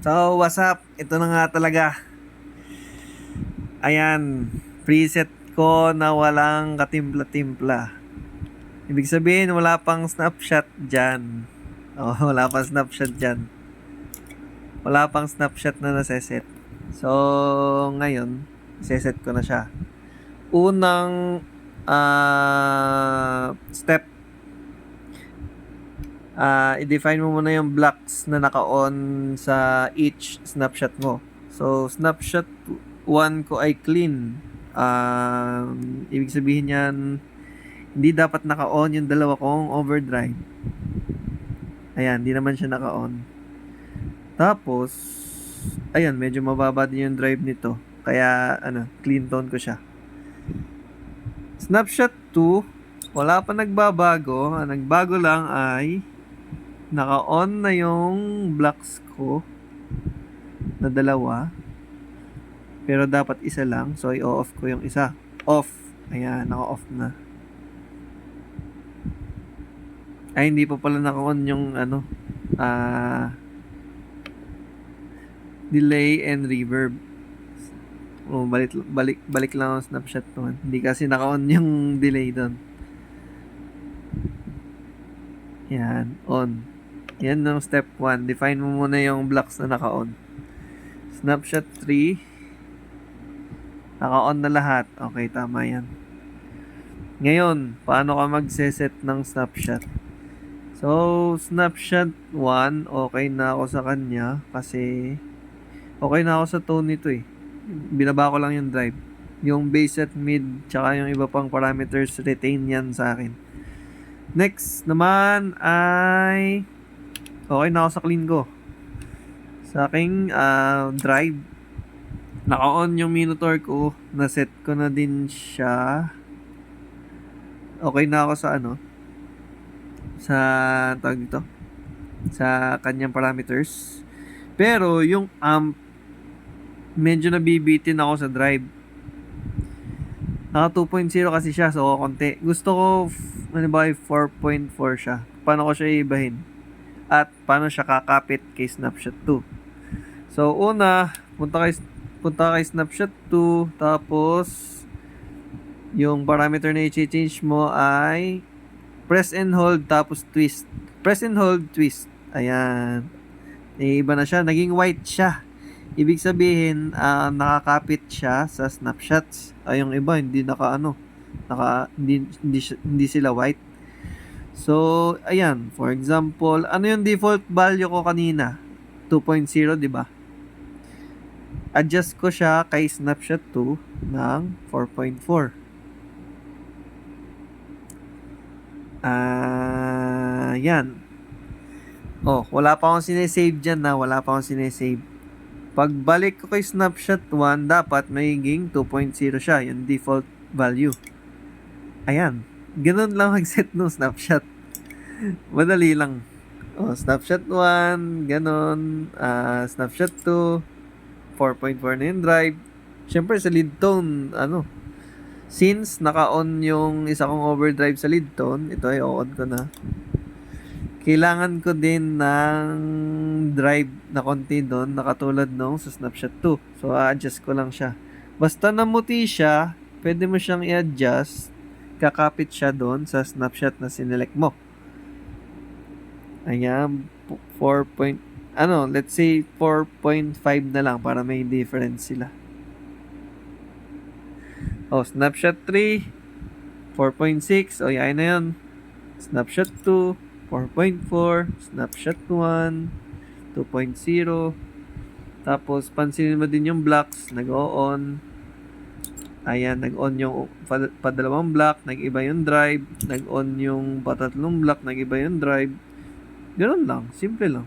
So, what's up? Ito na nga talaga. Ayan, preset ko na walang katimpla-timpla. Ibig sabihin, wala pang snapshot dyan. Oh, wala pang snapshot dyan. Wala pang snapshot na naseset. So, ngayon, seset ko na siya. Unang step, i-define mo muna yung blocks na naka-on sa each snapshot mo. So, snapshot 1 ko ay clean. Ibig sabihin yan, hindi dapat naka-on yung dalawa kong overdrive. Ayan, hindi naman siya naka-on. Tapos, ayan, medyo mababa din yung drive nito. Kaya, clean tone ko siya. Snapshot 2, wala pa nagbabago. Ang nagbago lang ay naka-on na yung blocks ko na dalawa. Pero dapat isa lang. So, i-off ko yung isa. Off. Ayan, naka-off na. Ay, hindi pa pala naka-on yung delay and reverb. Oh, balik lang ang snapshot to. Hindi kasi naka-on yung delay doon. Yan, on. Yan ang step 1. Define mo muna yung blocks na naka-on. Snapshot 3. Naka-on na lahat. Okay, tama yan. Ngayon, paano ka magseset ng snapshot? So, snapshot 1, okay na ako sa kanya kasi okay na ako sa tone nito eh. Binaba ko lang yung drive. Yung base at mid, tsaka yung iba pang parameters, retain yan sa akin. Next naman ay okay na ako sa clean ko. Sa aking drive, naka-on yung Minotaur ko. Na-set ko na din siya. Okay na ako sa tawag dito, sa kanyang parameters. Pero yung amp, medyo nabibitin ako sa drive. Naka 2.0 kasi siya, so konti. Gusto ko, 4.4 siya. Paano ko siya ibahin? At paano siya kakapit kay Snapshot 2? So, una, punta kay Snapshot 2, tapos yung parameter na i-change mo ay press and hold, tapos twist. Press and hold, twist. Ayan. Iba na siya. Naging white siya. Ibig sabihin, nakakapit siya sa snapshots. Ay, yung iba, hindi hindi sila white. So, ayan. For example, ano yung default value ko kanina? 2.0, di ba? Adjust ko siya kay snapshot 2 ng 4.4. Yan. Oh, wala pa akong sinesave dyan na. Wala pa akong sinesave. Pagbalik ko kay snapshot 1, dapat magiging 2.0 siya. Yung default value. Ayan. Ganun lang mag-set ng snapshot. Madali lang. Oh, snapshot 1, ganun. Snapshot 2, 4.4 na yung drive. Siyempre sa lead tone, since naka-on yung isa kong overdrive sa lead tone, ito ay on ko na. Kailangan ko din ng drive na konti doon, nakatulad nung sa snapshot 2. So, a-adjust ko lang siya. Basta namuti siya, pwede mo siyang i-adjust, kakapit siya doon sa snapshot na sinelect mo. Ayan, let's say 4.5 na lang para may difference sila. Oh, snapshot 3, 4.6. O, yan na yun. Snapshot 2, 4.4. Snapshot 1, 2.0. Tapos, pansinin mo din yung blocks. Nag-on. Ayan, nag-on yung padalawang block. Nag-iba yung drive. Nag-on yung patatlong block. Nag-iba yung drive. Ganun lang. Simple lang.